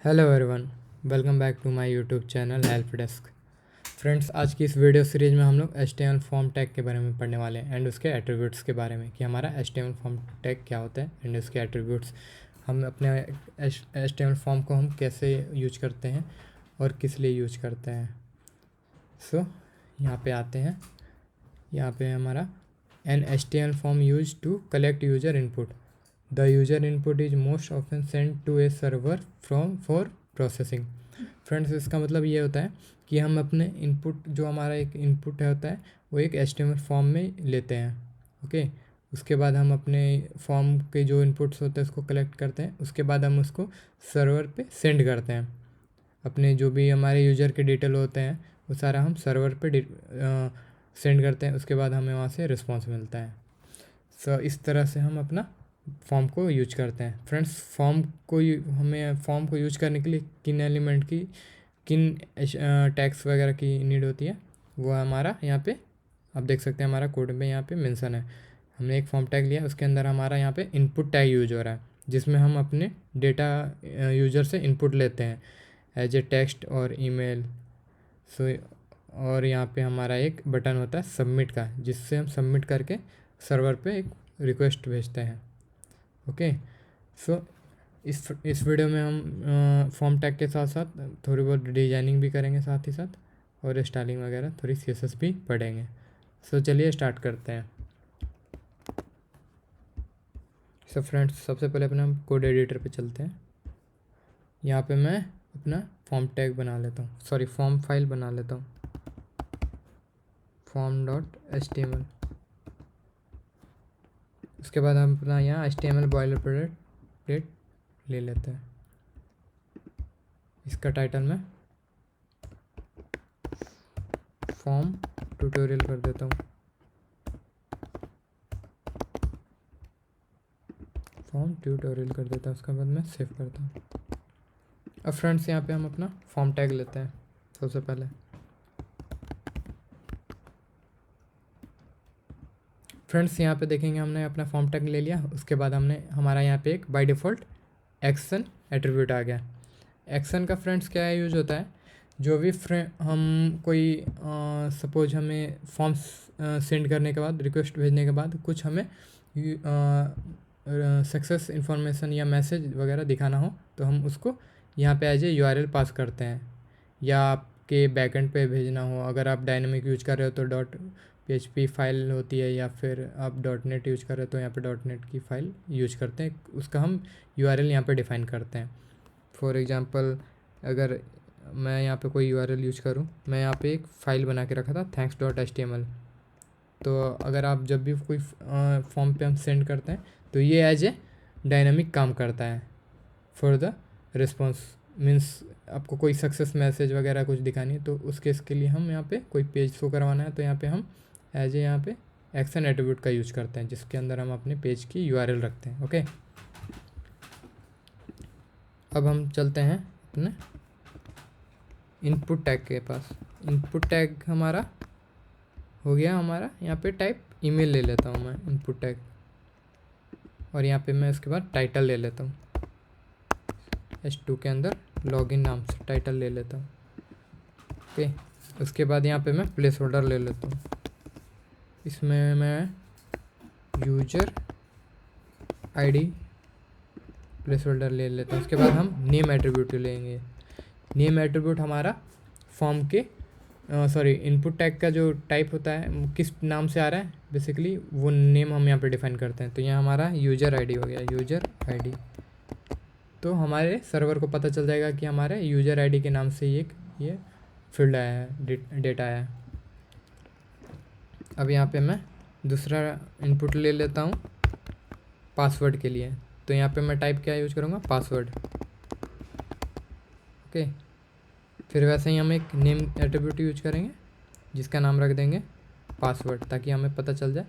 Hello everyone, welcome back to my YouTube channel Help Desk. Friends, आज की इस video series में हम लोग HTML फॉर्म टैग के बारे में पढ़ने वाले हैं एंड उसके एट्रीब्यूट्स के बारे में कि हमारा HTML फॉर्म टैग क्या होता है एंड उसके एट्रीब्यूट्स, हम अपने HTML फॉर्म को हम कैसे यूज करते हैं और किस लिए यूज करते हैं। सो यहाँ पे आते हैं। यहाँ पे हमारा an HTML form use to collect user input. The user input is most often sent to a server for processing। Friends, इसका मतलब ये होता है कि हम अपने इनपुट, जो हमारा एक इनपुट होता है वो एक HTML फॉर्म में लेते हैं। ओके, उसके बाद हम अपने फॉर्म के जो इनपुट्स होते हैं उसको कलेक्ट करते हैं। उसके बाद हम उसको सर्वर पे सेंड करते हैं। अपने जो भी हमारे यूज़र के डिटेल होते हैं वो सारा हम सर्वर पे सेंड करते हैं। उसके बाद हमें वहाँ से रिस्पॉन्स मिलता है। सो इस तरह से हम अपना फॉर्म को यूज करते हैं। फ्रेंड्स, हमें फॉर्म को यूज करने के लिए किन एलिमेंट की, किन टैग्स वगैरह की नीड होती है वो हमारा यहाँ पे आप देख सकते हैं। हमारा कोड में यहाँ पे मेंशन है। हमने एक फॉर्म टैग लिया, उसके अंदर हमारा यहाँ पे इनपुट टैग यूज हो रहा है, जिसमें हम अपने डेटा यूजर से इनपुट लेते हैं एज ए टेक्स्ट और ईमेल। सो और यहाँ पे हमारा एक बटन होता है सबमिट का, जिससे हम सबमिट करके सर्वर पे एक रिक्वेस्ट भेजते हैं। ओके, सो इस वीडियो में हम फॉर्म टैग के साथ साथ थोड़ी बहुत डिजाइनिंग भी करेंगे, साथ ही साथ और स्टाइलिंग वगैरह, थोड़ी CSS भी पढ़ेंगे। सो चलिए स्टार्ट करते हैं। सो फ्रेंड्स, सबसे पहले अपना हम कोड एडिटर पे चलते हैं। यहाँ पे मैं अपना फॉर्म टैग बना लेता हूँ, सॉरी फॉर्म फाइल बना लेता हूँ, form.html। उसके बाद हम अपना यहाँ HTML बॉयलरप्लेट ले लेते हैं। इसका टाइटल मैं फॉर्म ट्यूटोरियल कर देता हूँ, फॉर्म ट्यूटोरियल कर देता हूँ। उसके बाद मैं सेव करता हूँ। अब फ्रेंड्स, यहाँ पे हम अपना फॉर्म टैग लेते हैं। सबसे पहले फ्रेंड्स, यहाँ पे देखेंगे हमने अपना फॉर्म टैग ले लिया। उसके बाद हमारा यहाँ पे एक बाय डिफ़ॉल्ट एक्शन एट्रीब्यूट आ गया। एक्शन का फ्रेंड्स क्या यूज होता है, जो भी हम कोई सपोज हमें फॉर्म सेंड करने के बाद, रिक्वेस्ट भेजने के बाद कुछ हमें सक्सेस इन्फॉर्मेशन या मैसेज वगैरह दिखाना हो, तो हम उसको यहाँ पे एज ए URL पास करते हैं। या आपके बैकएंड पे भेजना हो, अगर आप डायनेमिक यूज कर रहे हो तो .php फाइल होती है, या फिर आप .net यूज कर रहे हो तो यहाँ पे .net की फ़ाइल यूज करते हैं। उसका हम URL यहाँ पे डिफ़ाइन करते हैं। फॉर एग्ज़ाम्पल, अगर मैं यहाँ पे कोई URL यूज करूँ, मैं यहाँ पे एक फ़ाइल बना के रखा था thanks.html। तो अगर आप जब भी कोई फॉर्म पे हम सेंड करते हैं तो ये एज ए डायनामिक काम करता है फॉर द रिस्पॉन्स। मीन्स आपको कोई सक्सेस मैसेज वगैरह कुछ दिखानी है तो उस केस के लिए हम यहाँ पे कोई पेज शो करवाना है तो यहाँ पे हम एज ए यहाँ पे एक्शन एट्रीब्यूट का यूज करते हैं, जिसके अंदर हम अपने पेज की URL रखते हैं। ओके, अब हम चलते हैं अपने इनपुट टैग के पास। इनपुट टैग हमारा हो गया। हमारा यहाँ पे टाइप ईमेल ले लेता हूँ मैं इनपुट टैग, और यहाँ पे मैं उसके बाद टाइटल ले लेता हूँ। H2 के अंदर लॉगिन नाम से टाइटल ले लेता हूँ। ओके, उसके बाद यहाँ पे मैं प्लेस होल्डर ले लेता हूँ। इसमें मैं यूजर ID प्लेस होल्डर ले लेता हूँ। उसके बाद हम नेम एट्रीब्यूट लेंगे। नेम एट्रीब्यूट हमारा फॉर्म के सॉरी इनपुट टैग का जो टाइप होता है, किस नाम से आ रहा है बेसिकली, वो नेम हम यहाँ पे डिफाइन करते हैं। तो यहाँ हमारा यूजर ID हो गया, यूजर ID। तो हमारे सर्वर को पता चल जाएगा कि हमारे यूजर ID के नाम से ये फील्ड आया है, डेटा आया है। अब यहाँ पे मैं दूसरा इनपुट ले लेता हूँ पासवर्ड के लिए। तो यहाँ पे मैं टाइप क्या यूज करूँगा, पासवर्ड। ओके, फिर वैसे ही हम एक नेम एट्रीब्यूट यूज करेंगे, जिसका नाम रख देंगे पासवर्ड, ताकि हमें पता चल जाए,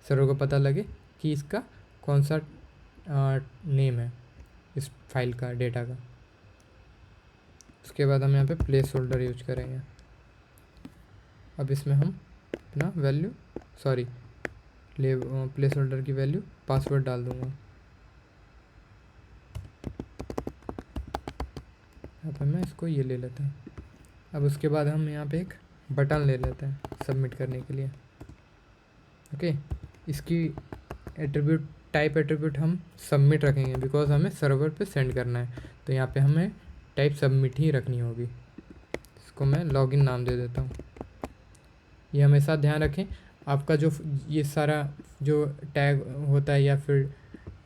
सर्वर को पता लगे कि इसका कौन सा नेम है इस फाइल का, डेटा का। उसके बाद हम यहाँ पे प्लेस होल्डर यूज करेंगे। अब इसमें हम अपना वैल्यू, सॉरी प्लेस होल्डर की वैल्यू पासवर्ड डाल दूँगा। यहाँ पे मैं इसको ये ले लेता हूँ। अब उसके बाद हम यहाँ पे एक बटन ले लेते हैं सबमिट करने के लिए। ओके, इसकी एट्रीब्यूट टाइप एट्रीब्यूट हम सबमिट रखेंगे बिकॉज हमें सर्वर पे सेंड करना है, तो यहाँ पे हमें टाइप सबमिट ही रखनी होगी। इसको मैं लॉगिन नाम दे देता हूँ। ये हमेशा ध्यान रखें, आपका जो ये सारा जो टैग होता है या फिर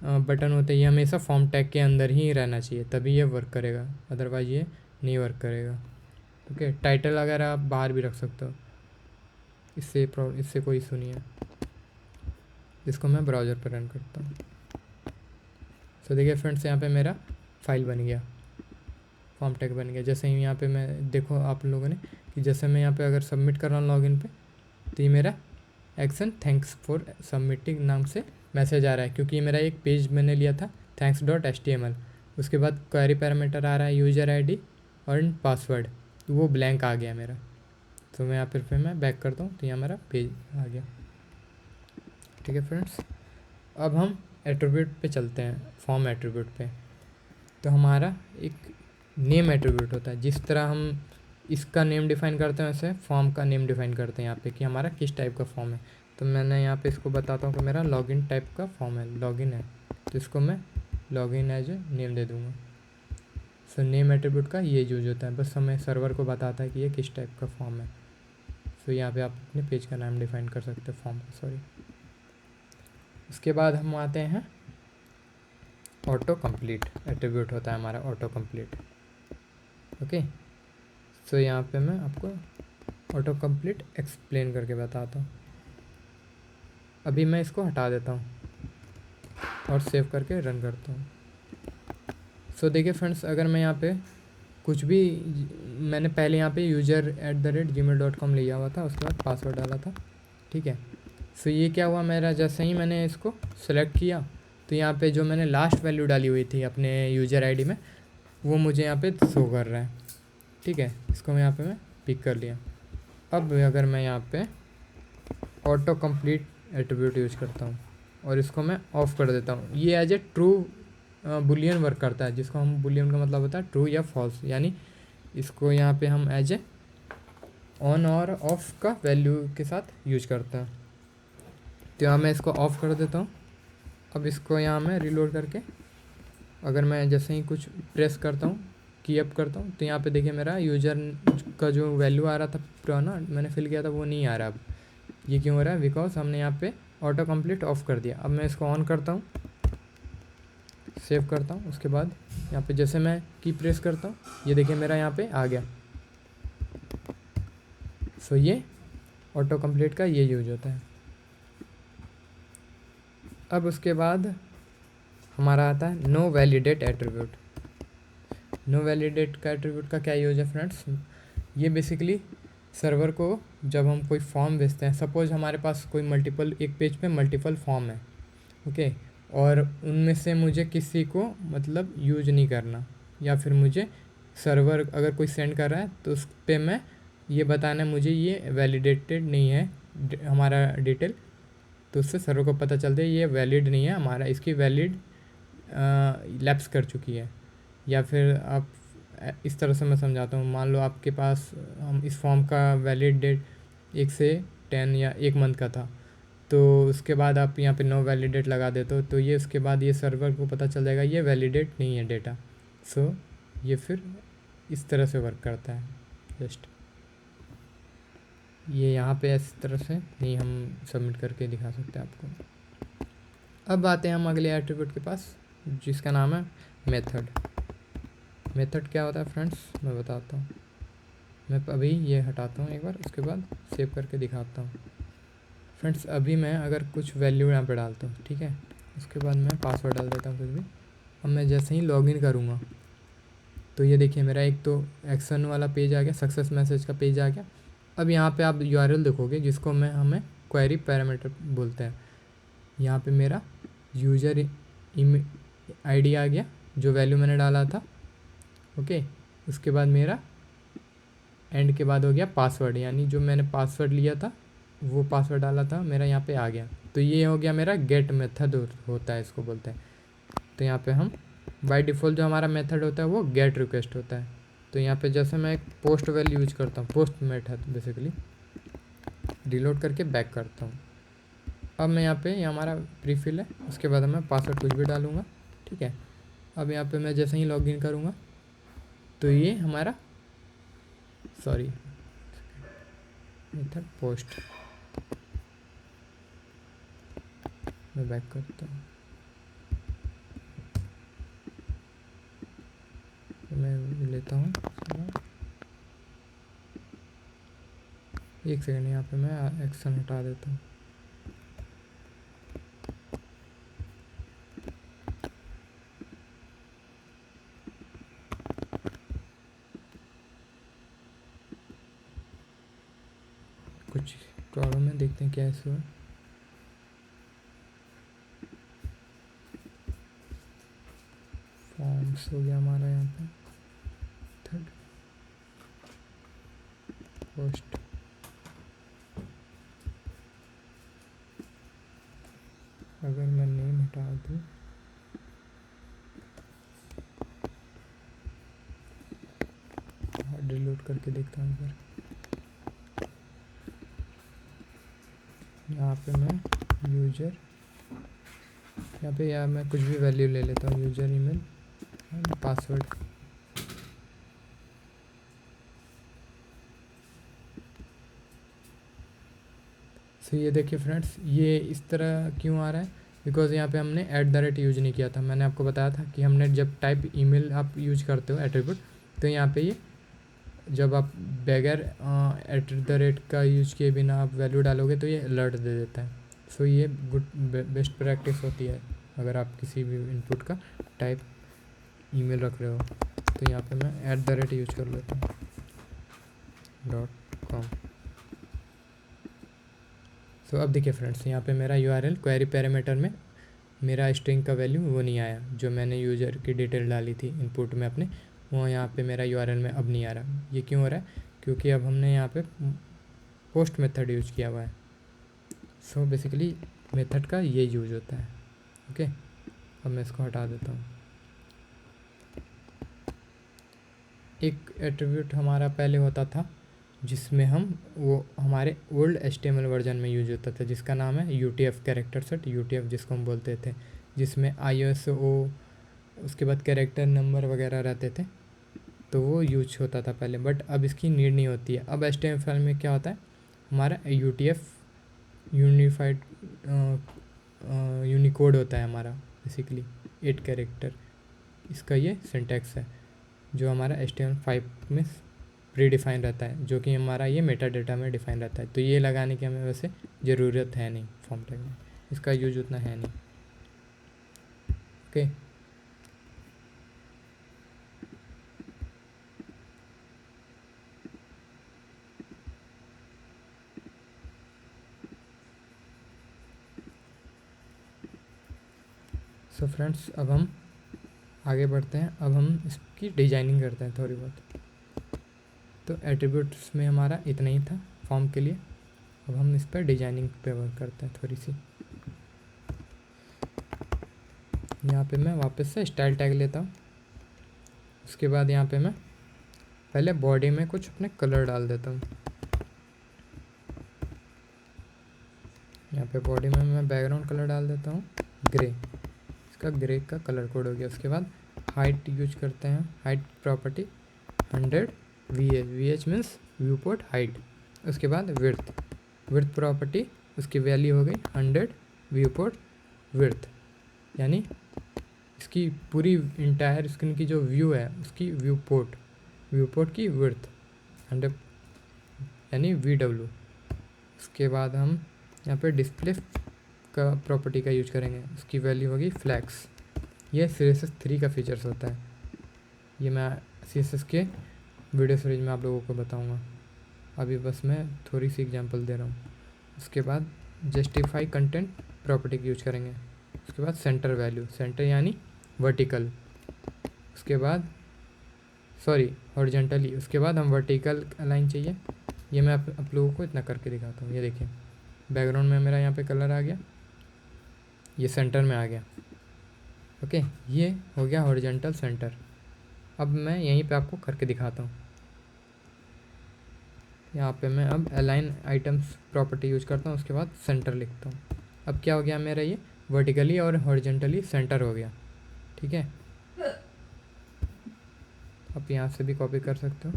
बटन होता है, ये हमेशा फॉर्म टैग के अंदर ही रहना चाहिए, तभी ये वर्क करेगा, अदरवाइज ये नहीं वर्क करेगा। ओके, टाइटल अगर आप बाहर भी रख सकते हो, इससे कोई इशू नहीं है। इसको मैं ब्राउज़र पर रन करता हूँ। सो देखिए फ्रेंड्स, यहाँ पे मेरा फाइल बन गया, फॉर्म टैग बन गया। जैसे ही यहाँ पे मैं देखो आप लोगों ने कि जैसे मैं यहाँ पे अगर सबमिट कर रहा हूँ लॉगिन पे, तो ये मेरा एक्शन थैंक्स फॉर सबमिटिंग नाम से मैसेज आ रहा है, क्योंकि ये मेरा एक पेज मैंने लिया था thanks.html। उसके बाद क्वेरी पैरामीटर आ रहा है यूज़र आईडी और पासवर्ड, तो वो ब्लैंक आ गया मेरा। तो मैं यहाँ फिर मैं बैक करता हूँ, तो यहाँ मेरा पेज आ गया। ठीक है फ्रेंड्स, अब हम एट्रीब्यूट पे चलते हैं, फॉर्म एट्रीब्यूट पे। तो हमारा एक नेम एट्रीब्यूट होता है, जिस तरह हम इसका नेम डिफ़ाइन करते हैं वैसे फॉर्म का नेम डिफ़ाइन करते हैं यहाँ पे कि हमारा किस टाइप का फॉर्म है। तो मैंने यहाँ पे इसको बताता हूँ कि मेरा लॉगिन टाइप का फॉर्म है, लॉगिन है, तो इसको मैं लॉगिन एज नेम दे दूँगा। सो नेम एट्रीब्यूट का ये यूज होता है, बस हमें सर्वर को बताता है कि ये किस टाइप का फॉर्म है। सो यहाँ पे आप अपने पेज का नाम डिफ़ाइन कर सकते हैं, फॉर्म का, सॉरी। उसके बाद हम आते हैं ऑटो कंप्लीट एट्रीब्यूट होता है हमारा ऑटो कंप्लीट। ओके, सो यहाँ पे मैं आपको ऑटो कंप्लीट एक्सप्लेन करके बताता हूँ। अभी मैं इसको हटा देता हूँ और सेव करके रन करता हूँ। सो देखिए फ्रेंड्स, अगर मैं यहाँ पे कुछ भी, मैंने पहले यहाँ पे user@gmail.com लिया हुआ था, उसके बाद पासवर्ड डाला था, ठीक है। सो ये क्या हुआ मेरा, जैसे ही मैंने इसको सेलेक्ट किया तो यहाँ पे जो मैंने लास्ट वैल्यू डाली हुई थी अपने यूज़र आईडी में, वो मुझे यहाँ पे शो कर रहा है, ठीक है। इसको मैं यहाँ पे मैं पिक कर लिया। अब अगर मैं यहाँ पे ऑटो कंप्लीट एट्रीब्यूट यूज करता हूँ और इसको मैं ऑफ़ कर देता हूँ, ये as a true boolean work करता है, जिसको हम बुलियन का मतलब होता है ट्रू या फॉल्स, यानी इसको यहाँ पे हम एज ए ऑन और ऑफ का वैल्यू के साथ यूज करते हैं। तो यहाँ मैं इसको ऑफ़ कर देता हूँ। अब इसको यहाँ मैं रिलोड करके अगर मैं जैसे ही कुछ प्रेस करता हूँ, की अप करता हूँ, तो यहाँ पे देखिए मेरा यूज़र का जो वैल्यू आ रहा था पुराना मैंने फिल किया था, वो नहीं आ रहा। अब ये क्यों हो रहा है, बिकॉज हमने यहाँ पे ऑटो कंप्लीट ऑफ कर दिया। अब मैं इसको ऑन करता हूँ, सेव करता हूँ, उसके बाद यहाँ पे जैसे मैं की प्रेस करता हूँ, ये देखिए मेरा यहाँ पे आ गया। सो ये ऑटो कंप्लीट का ये यूज होता है। अब उसके बाद हमारा आता है no validate attribute. No validate का एट्रीब्यूट का क्या यूज है फ्रेंड्स, ये बेसिकली सर्वर को जब हम कोई फॉर्म भेजते हैं, सपोज हमारे पास कोई मल्टीपल, एक पेज पे मल्टीपल फॉर्म है, ओके, और उनमें से मुझे किसी को मतलब यूज नहीं करना, या फिर मुझे सर्वर अगर कोई सेंड कर रहा है तो उस पर मैं ये बताना मुझे ये वैलिडेटेड नहीं है हमारा डिटेल, तो उससे सर्वर को पता चलता है ये वैलिड नहीं है हमारा, इसकी वैलिड लैप्स कर चुकी है। या फिर आप इस तरह से मैं समझाता हूँ, मान लो आपके पास हम इस फॉर्म का वैलिड डेट 1 से 10 या 1 मंथ का था, तो उसके बाद आप यहाँ पे नो वैलिडेट लगा देते हो, तो ये उसके बाद ये सर्वर को पता चल जाएगा ये वैलिडेट नहीं है डेटा। सो ये फिर इस तरह से वर्क करता है। जस्ट ये यहाँ पे इस तरह से नहीं हम सबमिट करके दिखा सकते आपको। अब आते हैं हम अगले एट्रीब्यूट के पास, जिसका नाम है मेथड। मेथड क्या होता है फ्रेंड्स, मैं बताता हूँ। मैं अभी ये हटाता हूँ एक बार, उसके बाद सेव करके दिखाता हूँ। फ्रेंड्स अभी मैं अगर कुछ वैल्यू यहाँ पे डालता हूँ, ठीक है, उसके बाद मैं पासवर्ड डाल देता हूँ कुछ भी। अब मैं जैसे ही लॉगिन करूँगा तो ये देखिए मेरा एक तो एक्शन वाला पेज आ गया, सक्सेस मैसेज का पेज आ गया। अब यहाँ पे आप यूआरएल देखोगे जिसको हमें क्वेरी पैरामीटर बोलते हैं। यहाँ पे मेरा यूज़र आईडी आ गया जो वैल्यू मैंने डाला था, ओके। उसके बाद मेरा एंड के बाद हो गया पासवर्ड, यानी जो मैंने पासवर्ड लिया था वो पासवर्ड डाला था मेरा यहाँ पे आ गया। तो ये हो गया मेरा गेट मेथड होता है, इसको बोलते हैं। तो यहाँ पे हम बाय डिफ़ॉल्ट जो हमारा मेथड होता है वो गेट रिक्वेस्ट होता है। तो यहाँ पे जैसे मैं एक पोस्ट वैल्यू यूज करता हूँ, पोस्ट मेथड बेसिकली, रिलोड करके बैक करता हूँ। अब मैं यहाँ पे ये हमारा प्रीफिल है, उसके बाद मैं पासवर्ड कुछ भी डालूँगा, ठीक है। अब यहाँ पे मैं जैसे ही लॉगिन करूँगा तो ये हमारा मेथड पोस्ट, मैं बैक करता हूँ, तो मैं लेता हूँ। एक सेकेंड, यहाँ पे मैं एक्शन हटा देता हूँ। कुछ प्रॉब्लम है, देखते हैं क्या इशू है। फॉर्म्स हो गया हमारा यहाँ पे थर्ड पोस्ट। अगर मैं नेम हटा दूँ, डिलीट करके देखता हूँ इधर। यहाँ पे मैं यूजर, यहाँ पे यार मैं कुछ भी वैल्यू ले लेता हूँ, यूजर ईमेल पासवर्ड। सो ये देखिए फ्रेंड्स, ये इस तरह क्यों आ रहा है, बिकॉज यहाँ पे हमने @ यूज नहीं किया था। मैंने आपको बताया था कि हमने जब टाइप ईमेल आप यूज करते हो एट्रीब्यूट, तो यहाँ पे ये जब आप बगैर @ का यूज किए बिना आप वैल्यू डालोगे तो ये अलर्ट दे देता है। सो ये गुड बेस्ट प्रैक्टिस होती है अगर आप किसी भी इनपुट का टाइप ईमेल रख रहे हो। तो यहाँ पे मैं @ यूज कर लेता हूँ .com। सो अब देखिए फ्रेंड्स, यहाँ पे मेरा URL क्वेरी पैरामीटर में मेरा स्ट्रिंग का वैल्यू वो नहीं आया, जो मैंने यूज़र की डिटेल डाली थी इनपुट में अपने, वो यहाँ पे मेरा URL में अब नहीं आ रहा। ये क्यों हो रहा है, क्योंकि अब हमने यहाँ पे पोस्ट मेथड यूज किया हुआ है। सो बेसिकली मेथड का ये यूज होता है। ओके, अब मैं इसको हटा देता हूँ। एक एट्रीब्यूट हमारा पहले होता था जिसमें हम वो हमारे ओल्ड HTML वर्जन में यूज होता था, जिसका नाम है UTF कैरेक्टर सेट, UTF जिसको हम बोलते थे, जिसमें ISO उसके बाद कैरेक्टर नंबर वगैरह रहते थे, तो वो यूज होता था पहले। बट अब इसकी नीड नहीं होती है। अब HTML फाइल में क्या होता है, हमारा UTF यूनिफाइड यूनिकोड होता है हमारा, बेसिकली 8 कैरेक्टर, इसका ये सिंटैक्स है जो हमारा HTML5 में प्री डिफाइन रहता है, जो कि हमारा ये मेटा डेटा में डिफाइन रहता है। तो ये लगाने की हमें वैसे ज़रूरत है नहीं, फॉर्म टैग में इसका यूज उतना है नहीं। ओके, सो फ्रेंड्स, अब हम आगे बढ़ते हैं। अब हम इसकी डिजाइनिंग करते हैं थोड़ी बहुत। तो एट्रीब्यूट्स में हमारा इतना ही था फॉर्म के लिए। अब हम इस पर डिजाइनिंग पे वर्क करते हैं थोड़ी सी। यहाँ पे मैं वापस से स्टाइल टैग लेता हूँ। उसके बाद यहाँ पे मैं पहले बॉडी में कुछ अपने कलर डाल देता हूँ। यहाँ पे बॉडी में मैं बैकग्राउंड कलर डाल देता हूँ ग्रे, इसका ग्रे का कलर कोड हो गया। उसके बाद हाइट यूज करते हैं, height property 100 VH means view port height. उसके बाद विड्थ प्रॉपर्टी, उसकी वैल्यू हो गई 100 व्यू पोर्ट विड्थ, यानी इसकी पूरी इंटायर स्क्रीन की जो व्यू है उसकी व्यू पोर्ट की विड्थ 100 यानी VW। उसके बाद हम यहाँ पे डिस्प्ले का प्रॉपर्टी का यूज करेंगे, उसकी वैल्यू होगी फ्लैक्स। ये CSS3 का फीचर्स होता है, ये मैं CSS के वीडियो सीरीज में आप लोगों को बताऊंगा, अभी बस मैं थोड़ी सी एग्जांपल दे रहा हूँ। उसके बाद जस्टिफाई कंटेंट प्रॉपर्टी की यूज करेंगे। उसके बाद सेंटर वैल्यू, सेंटर यानी वर्टिकल। उसके बाद हॉरिजॉन्टली। उसके बाद हम वर्टिकल अलाइन चाहिए। ये मैं आप लोगों को इतना करके दिखाता हूँ। ये देखिए, बैकग्राउंड में मेरा यहाँ पे कलर आ गया, ये सेंटर में आ गया। ओके, ये हो गया हॉरिजॉन्टल सेंटर। अब मैं यहीं पे आपको करके दिखाता हूँ। यहाँ पे मैं अब अलाइन आइटम्स प्रॉपर्टी यूज करता हूँ, उसके बाद सेंटर लिखता हूँ। अब क्या हो गया मेरा, ये वर्टिकली और हॉरिजेंटली सेंटर हो गया। ठीक है, आप यहाँ से भी कॉपी कर सकते हो,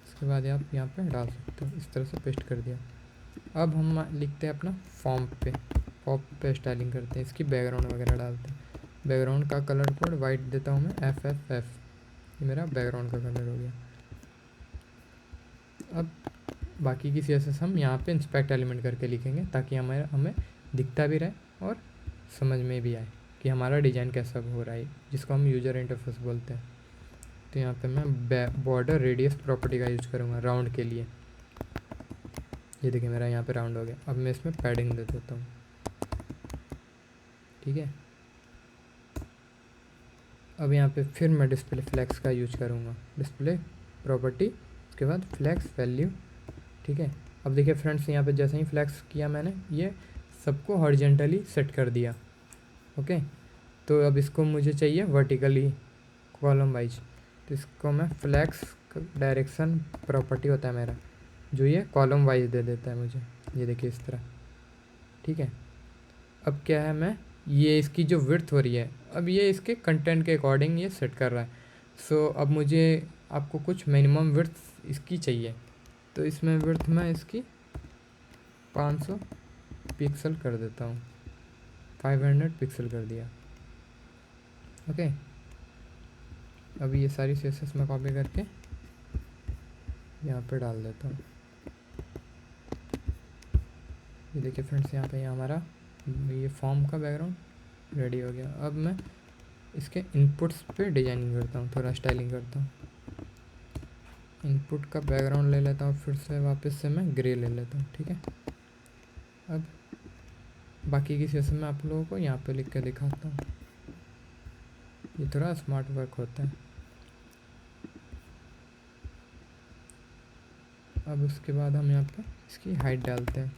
उसके बाद आप यहाँ पे डाल सकते हो। इस तरह से पेस्ट कर दिया। अब हम लिखते हैं अपना फॉर्म पे स्टाइलिंग करते हैं, इसकी बैकग्राउंड वगैरह डालते हैं। बैकग्राउंड का कलर कोड वाइट देता हूँ मैं, FFF, ये मेरा बैकग्राउंड का कलर हो गया। अब बाकी की CSS हम यहाँ पे इंस्पेक्ट एलिमेंट करके लिखेंगे, ताकि हमें दिखता भी रहे और समझ में भी आए कि हमारा डिज़ाइन कैसा हो रहा है, जिसको हम यूजर इंटरफेस बोलते हैं। तो यहाँ पे मैं बॉर्डर रेडियस प्रॉपर्टी का यूज करूँगा राउंड के लिए। ये देखिए मेरा यहाँ पे राउंड हो गया। अब मैं इसमें पैडिंग दे देता हूँ। ठीक है, अब यहाँ पे फिर मैं डिस्प्ले फ्लैक्स का यूज करूँगा। डिस्प्ले प्रॉपर्टी, उसके बाद फ्लैक्स वैल्यू। ठीक है, अब देखिए फ्रेंड्स, यहाँ पे जैसे ही फ्लैक्स किया मैंने, ये सबको हॉरिजेंटली सेट कर दिया। ओके, तो अब इसको मुझे चाहिए वर्टिकली कॉलम वाइज, तो इसको मैं फ्लैक्स डायरेक्शन प्रॉपर्टी होता है मेरा, जो ये कॉलम वाइज दे देता है मुझे। ये देखिए इस तरह। ठीक है, अब क्या है, मैं ये इसकी जो विड्थ हो रही है, अब ये इसके कंटेंट के अकॉर्डिंग ये सेट कर रहा है। सो अब मुझे आपको कुछ मिनिमम विड्थ इसकी चाहिए, तो इसमें विड्थ मैं इसकी 500 पिक्सल कर देता हूँ, 500 पिक्सल कर दिया। ओके, अब ये सारी CSS में कॉपी करके यहाँ पे डाल देता हूँ। ये देखिए फ्रेंड्स, यहाँ पे हमारा ये फॉर्म का बैकग्राउंड रेडी हो गया। अब मैं इसके इनपुट्स पे डिजाइनिंग करता हूँ, थोड़ा स्टाइलिंग करता हूँ। इनपुट का बैकग्राउंड ले लेता हूँ, फिर से वापस से मैं ग्रे ले लेता हूँ। ठीक है, अब बाकी की CSS मैं आप लोगों को यहाँ पे लिख के दिखाता हूँ, ये थोड़ा स्मार्ट वर्क होता है। अब उसके बाद हम यहाँ पे इसकी हाइट डालते हैं।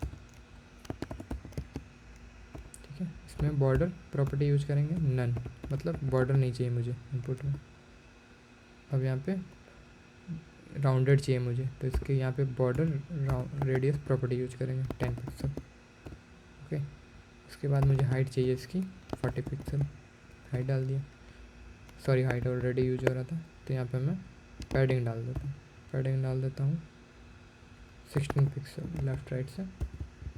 ठीक है, इसमें बॉर्डर प्रॉपर्टी यूज करेंगे, नन, मतलब बॉर्डर नहीं चाहिए मुझे इनपुट में। अब यहाँ पे राउंडेड चाहिए मुझे, तो इसके यहाँ पे बॉर्डर रेडियस प्रॉपर्टी यूज करेंगे 10 पिक्सल। ओके, उसके बाद मुझे हाइट चाहिए इसकी 40 पिक्सल, हाइट डाल दिया। सॉरी, हाइट ऑलरेडी यूज हो रहा था, तो यहाँ पे मैं पैडिंग डाल देता हूँ। पैडिंग डाल देता हूँ 16 पिक्सल, लेफ़्ट राइट से,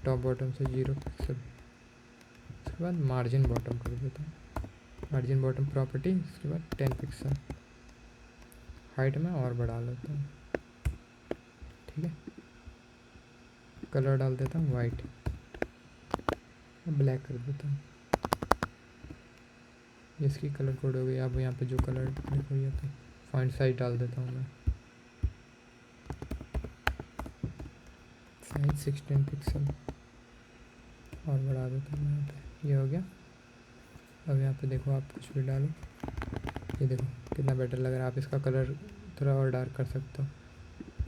टॉप बॉटम से 0 पिक्सल। उसके बाद मार्जिन बॉटम कर देता हूँ, मार्जिन बॉटम प्रॉपर्टी, उसके बाद 10 पिक्सल। हाइट में और बढ़ा लेता हूँ। ठीक है, कलर डाल देता हूँ वाइट, ब्लैक कर देता हूँ। इसकी कलर कोड हो गई। अब यहाँ पे जो कलर देखो, ये तो फॉन्ट साइज डाल देता हूँ मैं, साइज 16 पिक्सल, और बढ़ा देता हूँ यहाँ पे। ये हो गया। अब यहाँ पे देखो, आप कुछ भी डालो, ये देखो कितना बेटर लग रहा है। आप इसका कलर थोड़ा और डार्क कर सकते हो।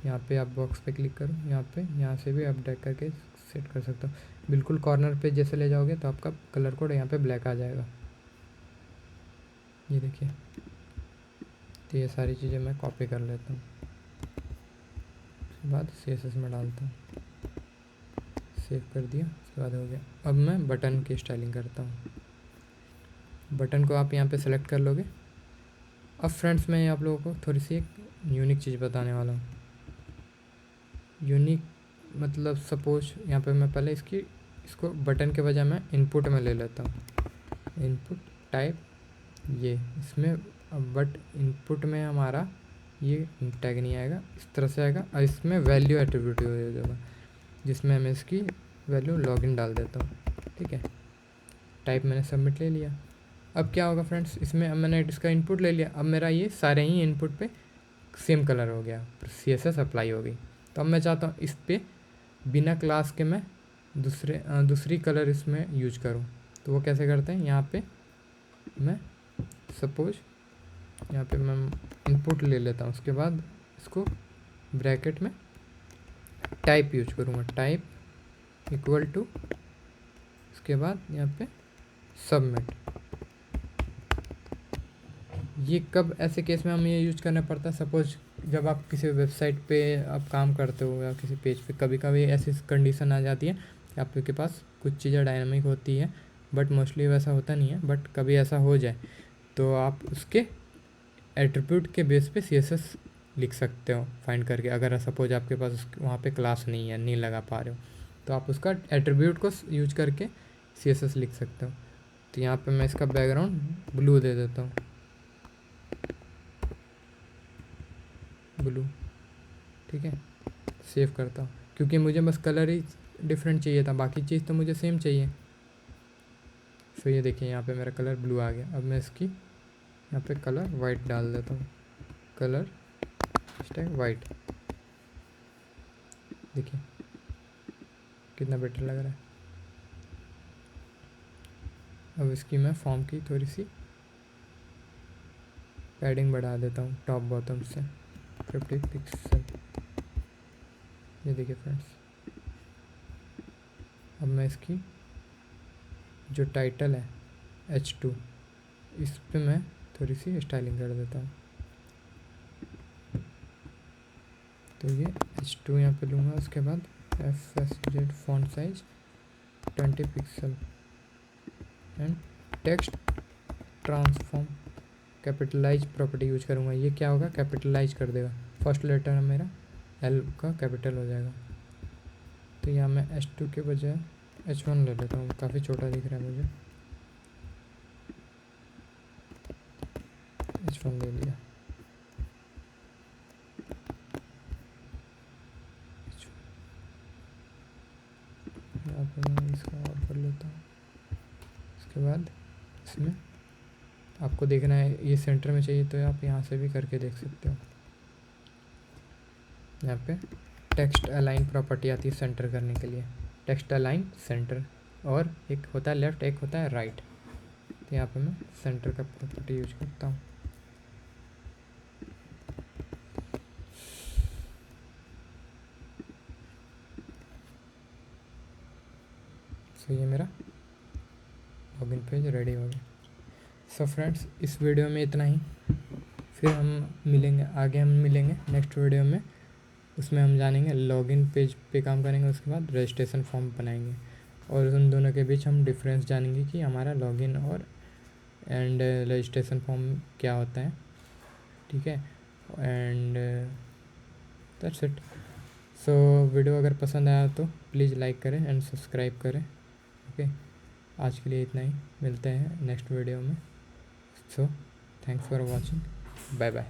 यहाँ पे आप बॉक्स पे क्लिक करो, यहाँ से भी आप ड्रैग करके सेट कर सकते हो। बिल्कुल कॉर्नर पे जैसे ले जाओगे तो आपका कलर कोड यहाँ पे ब्लैक आ जाएगा। ये देखिए, तो ये सारी चीज़ें मैं कॉपी कर लेता हूँ, उसके बाद CSS में डालता हूँ, सेव कर दिया। उसके बाद हो गया। अब मैं बटन की स्टाइलिंग करता हूँ। बटन को आप यहाँ पे सेलेक्ट कर लोगे। अब फ्रेंड्स, मैं आप लोगों को थोड़ी सी एक यूनिक चीज़ बताने वाला हूँ। यूनिक मतलब सपोज यहाँ पे मैं पहले इसको बटन के बजाय मैं इनपुट में ले लेता हूँ। इनपुट टाइप ये इसमें, बट इनपुट में हमारा ये टैग नहीं आएगा, इस तरह से आएगा। और इसमें वैल्यू एट्रीब्यूट हो जाएगा, जिसमें मैं इसकी वैल्यू लॉगिन डाल देता हूँ। ठीक है, टाइप मैंने सबमिट ले लिया। अब क्या होगा फ्रेंड्स, इसमें अब मैंने इसका इनपुट ले लिया। अब मेरा ये सारे ही इनपुट पे सेम कलर हो गया, CSS अप्लाई हो गई। तो अब मैं चाहता हूँ इस पर बिना क्लास के मैं दूसरी कलर इसमें यूज करूँ। तो वो कैसे करते हैं, यहाँ पे मैं सपोज यहाँ पे मैं इनपुट ले लेता हूँ। उसके बाद इसको ब्रैकेट में टाइप यूज करूँगा, टाइप इक्वल टू, उसके बाद यहाँ पे सबमिट। ये कब ऐसे केस में हमें ये यूज करना पड़ता है, सपोज जब आप किसी वेबसाइट पे आप काम करते हो या किसी पेज पे, कभी कभी ऐसी कंडीशन आ जाती है कि आपके पास कुछ चीज़ें डायनामिक होती है, बट मोस्टली वैसा होता नहीं है, बट कभी ऐसा हो जाए तो आप उसके एट्रीब्यूट के बेस पे CSS लिख सकते हो फाइंड करके। अगर सपोज आपके पास वहाँ पे क्लास नहीं है, नहीं लगा पा रहे हो, तो आप उसका एट्रीब्यूट को यूज करके CSS लिख सकते हो। तो यहाँ पे मैं इसका बैकग्राउंड ब्लू दे देता हूँ, ब्लू, ठीक है। सेव करता हूँ क्योंकि मुझे बस कलर ही डिफरेंट चाहिए था, बाकी चीज़ तो मुझे सेम चाहिए। सो ये देखिए यहाँ पे मेरा कलर ब्लू आ गया। अब मैं इसकी यहाँ पे कलर वाइट डाल देता हूँ, कलर हैशटैग वाइट। देखिए कितना बेटर लग रहा है। अब इसकी मैं फॉर्म की थोड़ी सी पैडिंग बढ़ा देता हूँ टॉप बॉटम से 50 पिक्सल। ये देखिए फ्रेंड्स, अब मैं इसकी जो टाइटल है H2, इस पे मैं थोड़ी सी स्टाइलिंग कर देता हूँ। तो ये H2 यहाँ पे लूँगा, उसके बाद FSZ font size 20 pixel and text transform capitalise property use करूँगा। ये क्या होगा, कैपिटलाइज कर देगा, फर्स्ट लेटर मेरा L का कैपिटल हो जाएगा। तो यहाँ मैं H2 के बजाय H1 ले लेता हूँ, काफ़ी छोटा दिख रहा है मुझे, H1 ले लिया। यहाँ पे मैं इसका और कर लेता हूँ। उसके बाद इसमें आपको देखना है ये सेंटर में चाहिए तो आप यहाँ से भी करके देख सकते हो। यहाँ पे टेक्स्ट अलाइन प्रॉपर्टी आती है सेंटर करने के लिए, टेक्स्ट अलाइन सेंटर, और एक होता है लेफ़्ट, एक होता है राइट। तो यहाँ पे मैं सेंटर का प्रॉपर्टी यूज करता हूँ। सो ये मेरा लॉगिन पेज रेडी हो गया। सो फ्रेंड्स, इस वीडियो में इतना ही, फिर हम मिलेंगे आगे, हम मिलेंगे नेक्स्ट वीडियो में। उसमें हम जानेंगे लॉगिन पेज पे काम करेंगे, उसके बाद रजिस्ट्रेशन फॉर्म बनाएंगे, और उन दोनों के बीच हम डिफरेंस जानेंगे कि हमारा लॉगिन और रजिस्ट्रेशन फॉर्म क्या होता है, ठीक है। And that's it. So video अगर पसंद आया तो प्लीज़ लाइक करें एंड सब्सक्राइब करें। ओके, आज के लिए इतना ही, मिलते हैं नेक्स्ट वीडियो में। So thanks for watching, bye bye.